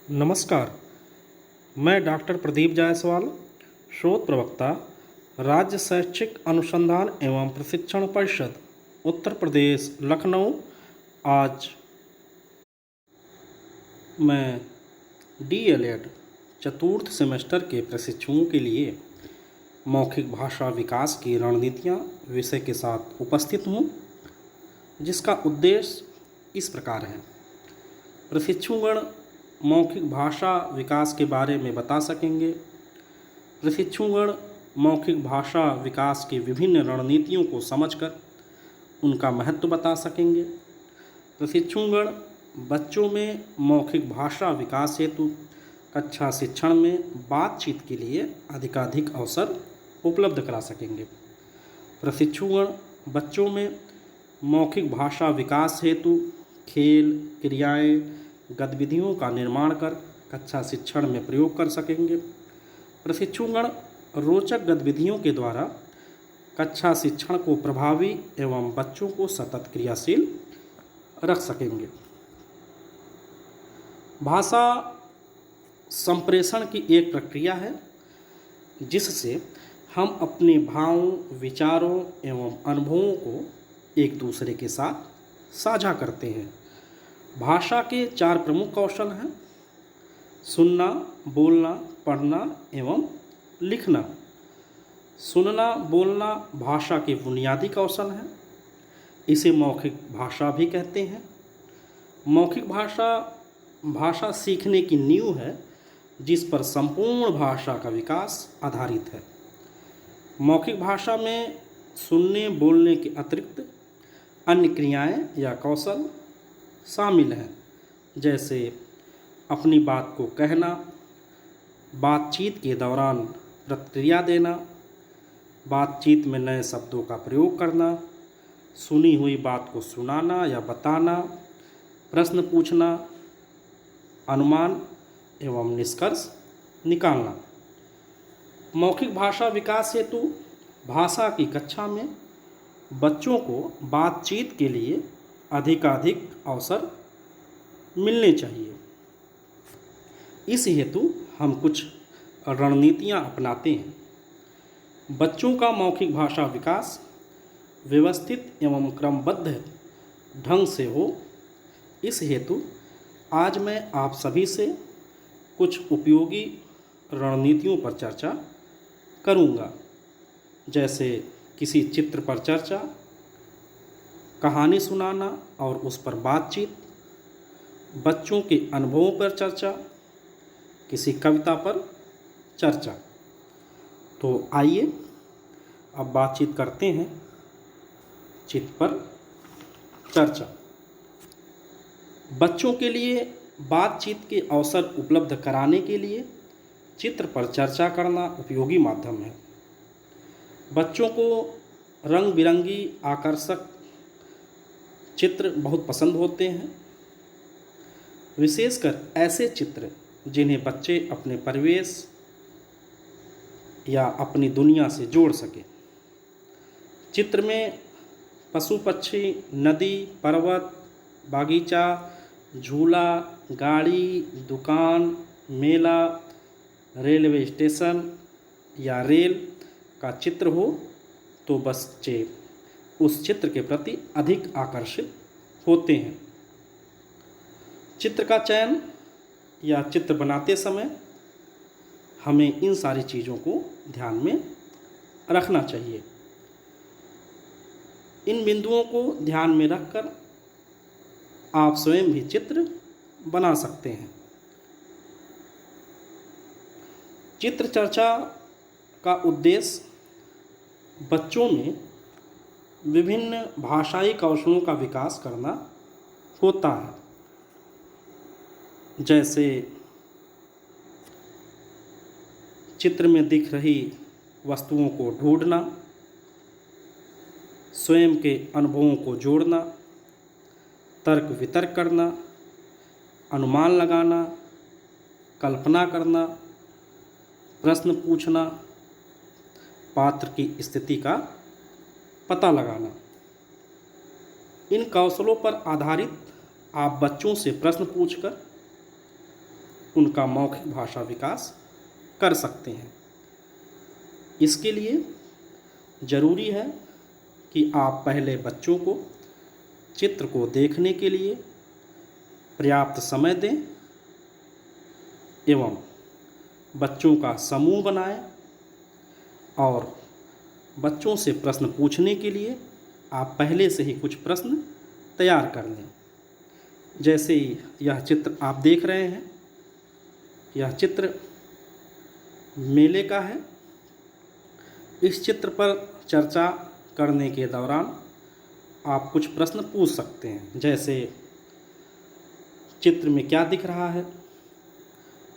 नमस्कार। मैं डॉक्टर प्रदीप जायसवाल, शोध प्रवक्ता, राज्य शैक्षिक अनुसंधान एवं प्रशिक्षण परिषद, उत्तर प्रदेश, लखनऊ। आज मैं डीएलएड चतुर्थ सेमेस्टर के प्रशिक्षुओं के लिए मौखिक भाषा विकास की रणनीतियाँ विषय के साथ उपस्थित हूँ, जिसका उद्देश्य इस प्रकार है। प्रशिक्षुगण मौखिक भाषा विकास के बारे में बता सकेंगे। प्रशिक्षुगण मौखिक भाषा विकास की विभिन्न रणनीतियों को समझकर उनका महत्व बता सकेंगे। प्रशिक्षुगण बच्चों में मौखिक भाषा विकास हेतु कक्षा शिक्षण में बातचीत के लिए अधिकाधिक अवसर उपलब्ध करा सकेंगे। प्रशिक्षुगण बच्चों में मौखिक भाषा विकास हेतु खेल, क्रियाएं, गतिविधियों का निर्माण कर कक्षा शिक्षण में प्रयोग कर सकेंगे। प्रशिक्षुगण रोचक गतिविधियों के द्वारा कक्षा शिक्षण को प्रभावी एवं बच्चों को सतत क्रियाशील रख सकेंगे। भाषा संप्रेषण की एक प्रक्रिया है जिससे हम अपने भावों, विचारों एवं अनुभवों को एक दूसरे के साथ साझा करते हैं। भाषा के 4 प्रमुख कौशल हैं: सुनना, बोलना, पढ़ना एवं लिखना। सुनना, बोलना भाषा के बुनियादी कौशल हैं। इसे मौखिक भाषा भी कहते हैं। मौखिक भाषा सीखने की नींव है जिस पर संपूर्ण भाषा का विकास आधारित है। मौखिक भाषा में सुनने, बोलने के अतिरिक्त अन्य क्रियाएं या कौशल शामिल हैं, जैसे अपनी बात को कहना, बातचीत के दौरान प्रतिक्रिया देना, बातचीत में नए शब्दों का प्रयोग करना, सुनी हुई बात को सुनाना या बताना, प्रश्न पूछना, अनुमान एवं निष्कर्ष निकालना। मौखिक भाषा विकास हेतु भाषा की कक्षा में बच्चों को बातचीत के लिए अधिकाधिक अवसर मिलने चाहिए। इस हेतु हम कुछ रणनीतियाँ अपनाते हैं। बच्चों का मौखिक भाषा विकास व्यवस्थित एवं क्रमबद्ध ढंग से हो, इस हेतु आज मैं आप सभी से कुछ उपयोगी रणनीतियों पर चर्चा करूँगा, जैसे किसी चित्र पर चर्चा, कहानी सुनाना और उस पर बातचीत, बच्चों के अनुभवों पर चर्चा, किसी कविता पर चर्चा। तो आइए अब बातचीत करते हैं चित्र पर चर्चा। बच्चों के लिए बातचीत के अवसर उपलब्ध कराने के लिए चित्र पर चर्चा करना उपयोगी माध्यम है। बच्चों को रंग बिरंगी आकर्षक चित्र बहुत पसंद होते हैं, विशेषकर ऐसे चित्र जिन्हें बच्चे अपने परिवेश या अपनी दुनिया से जोड़ सकें। चित्र में पशु पक्षी, नदी, पर्वत, बागीचा, झूला, गाड़ी, दुकान, मेला, रेलवे स्टेशन या रेल का चित्र हो तो बच्चे उस चित्र के प्रति अधिक आकर्षित होते हैं। चित्र का चयन या चित्र बनाते समय हमें इन सारी चीज़ों को ध्यान में रखना चाहिए। इन बिंदुओं को ध्यान में रखकर आप स्वयं भी चित्र बना सकते हैं। चित्र चर्चा का उद्देश्य बच्चों में विभिन्न भाषाई कौशलों का विकास करना होता है, जैसे चित्र में दिख रही वस्तुओं को ढूंढना, स्वयं के अनुभवों को जोड़ना, तर्क वितर्क करना, अनुमान लगाना, कल्पना करना, प्रश्न पूछना, पात्र की स्थिति का पता लगाना। इन कौशलों पर आधारित आप बच्चों से प्रश्न पूछकर उनका मौखिक भाषा विकास कर सकते हैं। इसके लिए ज़रूरी है कि आप पहले बच्चों को चित्र को देखने के लिए पर्याप्त समय दें एवं बच्चों का समूह बनाएं और बच्चों से प्रश्न पूछने के लिए आप पहले से ही कुछ प्रश्न तैयार कर लें। जैसे यह चित्र आप देख रहे हैं, यह चित्र मेले का है। इस चित्र पर चर्चा करने के दौरान आप कुछ प्रश्न पूछ सकते हैं, जैसे चित्र में क्या दिख रहा है,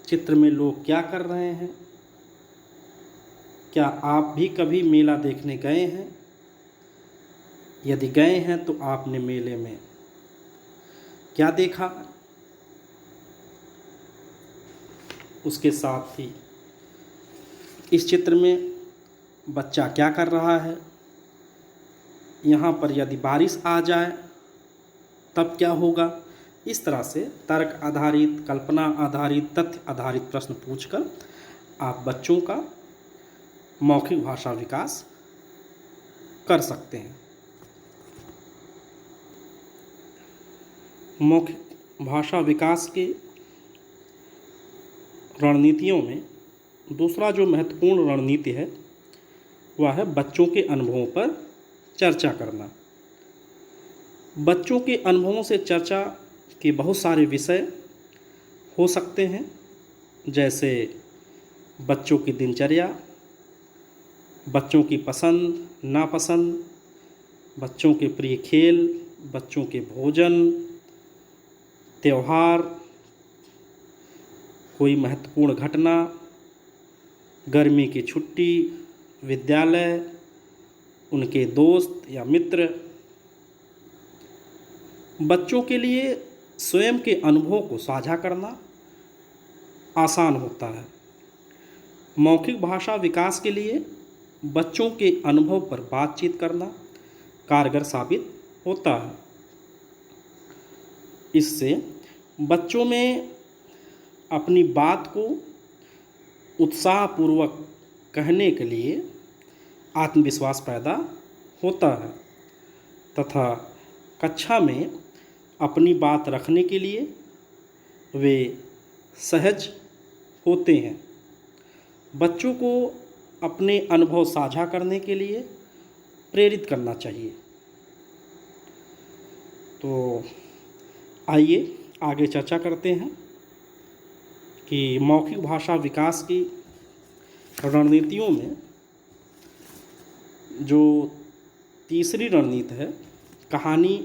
चित्र में लोग क्या कर रहे हैं, क्या आप भी कभी मेला देखने गए हैं, यदि गए हैं तो आपने मेले में क्या देखा। उसके साथ ही इस चित्र में बच्चा क्या कर रहा है, यहाँ पर यदि बारिश आ जाए तब क्या होगा। इस तरह से तर्क आधारित, कल्पना आधारित, तथ्य आधारित प्रश्न पूछकर आप बच्चों का मौखिक भाषा विकास कर सकते हैं। मौखिक भाषा विकास के रणनीतियों में दूसरा जो महत्वपूर्ण रणनीति है वह है बच्चों के अनुभवों पर चर्चा करना। बच्चों के अनुभवों से चर्चा के बहुत सारे विषय हो सकते हैं, जैसे बच्चों की दिनचर्या, बच्चों की पसंद नापसंद, बच्चों के प्रिय खेल, बच्चों के भोजन, त्यौहार, कोई महत्वपूर्ण घटना, गर्मी की छुट्टी, विद्यालय, उनके दोस्त या मित्र। बच्चों के लिए स्वयं के अनुभवों को साझा करना आसान होता है। मौखिक भाषा विकास के लिए बच्चों के अनुभव पर बातचीत करना कारगर साबित होता है। इससे बच्चों में अपनी बात को उत्साहपूर्वक कहने के लिए आत्मविश्वास पैदा होता है तथा कक्षा में अपनी बात रखने के लिए वे सहज होते हैं। बच्चों को अपने अनुभव साझा करने के लिए प्रेरित करना चाहिए। तो आइए आगे चर्चा करते हैं कि मौखिक भाषा विकास की रणनीतियों में जो तीसरी रणनीति है, कहानी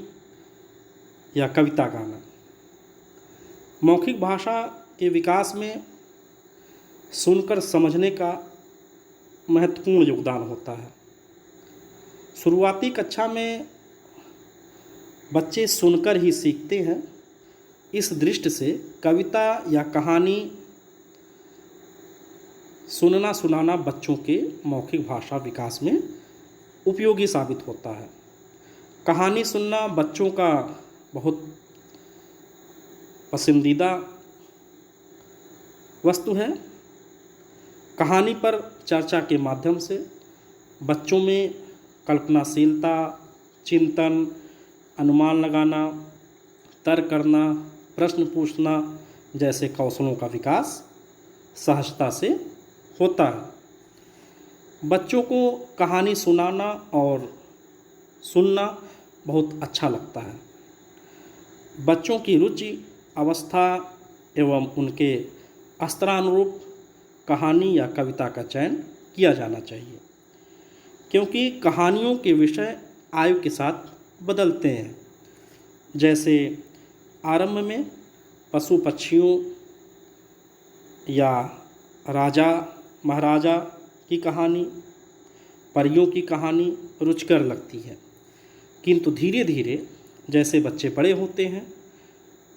या कविता गाना। मौखिक भाषा के विकास में सुनकर समझने का महत्वपूर्ण योगदान होता है। शुरुआती कक्षा में बच्चे सुनकर ही सीखते हैं। इस दृष्टि से कविता या कहानी सुनना सुनाना बच्चों के मौखिक भाषा विकास में उपयोगी साबित होता है। कहानी सुनना बच्चों का बहुत पसंदीदा वस्तु है। कहानी पर चर्चा के माध्यम से बच्चों में कल्पनाशीलता, चिंतन, अनुमान लगाना, तर्क करना, प्रश्न पूछना जैसे कौशलों का विकास सहजता से होता है। बच्चों को कहानी सुनाना और सुनना बहुत अच्छा लगता है। बच्चों की रुचि, अवस्था एवं उनके स्तरानुरूप कहानी या कविता का चयन किया जाना चाहिए, क्योंकि कहानियों के विषय आयु के साथ बदलते हैं। जैसे आरंभ में पशु पक्षियों या राजा महाराजा की कहानी, परियों की कहानी रुचिकर लगती है, किंतु धीरे धीरे जैसे बच्चे बड़े होते हैं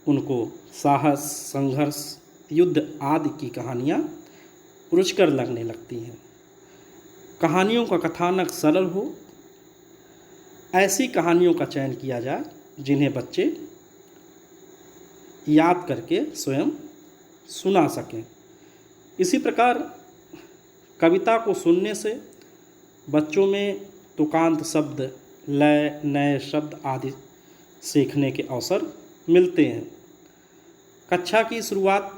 उनको साहस, संघर्ष, युद्ध आदि की कहानियाँ रुचिकर लगने लगती हैं। कहानियों का कथानक सरल हो, ऐसी कहानियों का चयन किया जाए जिन्हें बच्चे याद करके स्वयं सुना सकें। इसी प्रकार कविता को सुनने से बच्चों में तुकांत शब्द, लय, नए शब्द आदि सीखने के अवसर मिलते हैं। कक्षा की शुरुआत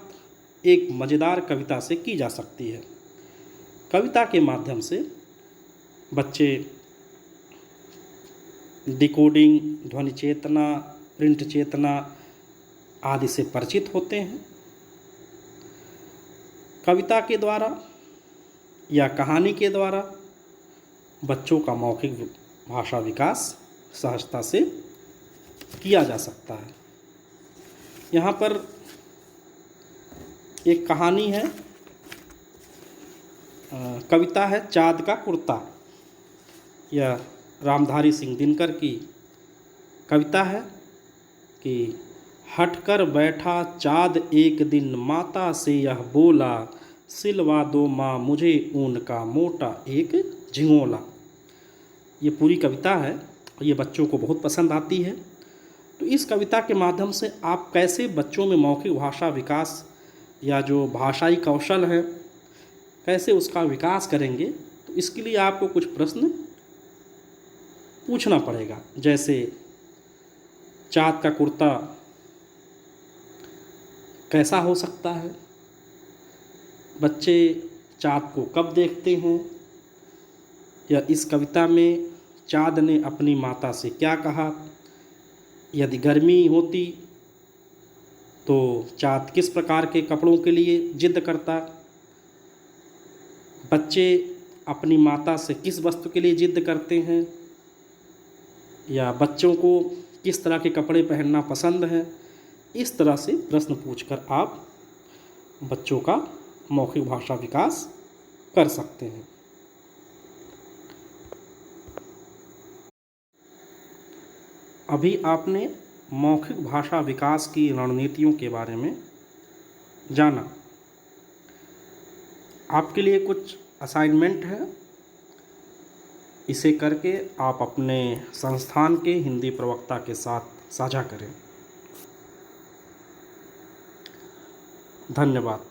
एक मज़ेदार कविता से की जा सकती है। कविता के माध्यम से बच्चे डिकोडिंग, ध्वनि चेतना, प्रिंट चेतना आदि से परिचित होते हैं। कविता के द्वारा या कहानी के द्वारा बच्चों का मौखिक भाषा विकास सहजता से किया जा सकता है। यहाँ पर एक कहानी है, कविता है चाँद का कुर्ता। यह रामधारी सिंह दिनकर की कविता है कि हट कर बैठा चाँद एक दिन, माता से यह बोला, सिलवा दो माँ मुझे ऊन का मोटा एक झिंगोला। ये पूरी कविता है और ये बच्चों को बहुत पसंद आती है। तो इस कविता के माध्यम से आप कैसे बच्चों में मौखिक भाषा विकास या जो भाषाई कौशल है कैसे उसका विकास करेंगे, तो इसके लिए आपको कुछ प्रश्न पूछना पड़ेगा। जैसे चाँद का कुर्ता कैसा हो सकता है, बच्चे चाँद को कब देखते हैं, या इस कविता में चाँद ने अपनी माता से क्या कहा, यदि गर्मी होती तो चाँद किस प्रकार के कपड़ों के लिए जिद करता, बच्चे अपनी माता से किस वस्तु के लिए जिद करते हैं, या बच्चों को किस तरह के कपड़े पहनना पसंद है। इस तरह से प्रश्न पूछकर आप बच्चों का मौखिक भाषा विकास कर सकते हैं। अभी आपने मौखिक भाषा विकास की रणनीतियों के बारे में जाना। आपके लिए कुछ असाइनमेंट है, इसे करके आप अपने संस्थान के हिंदी प्रवक्ता के साथ साझा करें। धन्यवाद।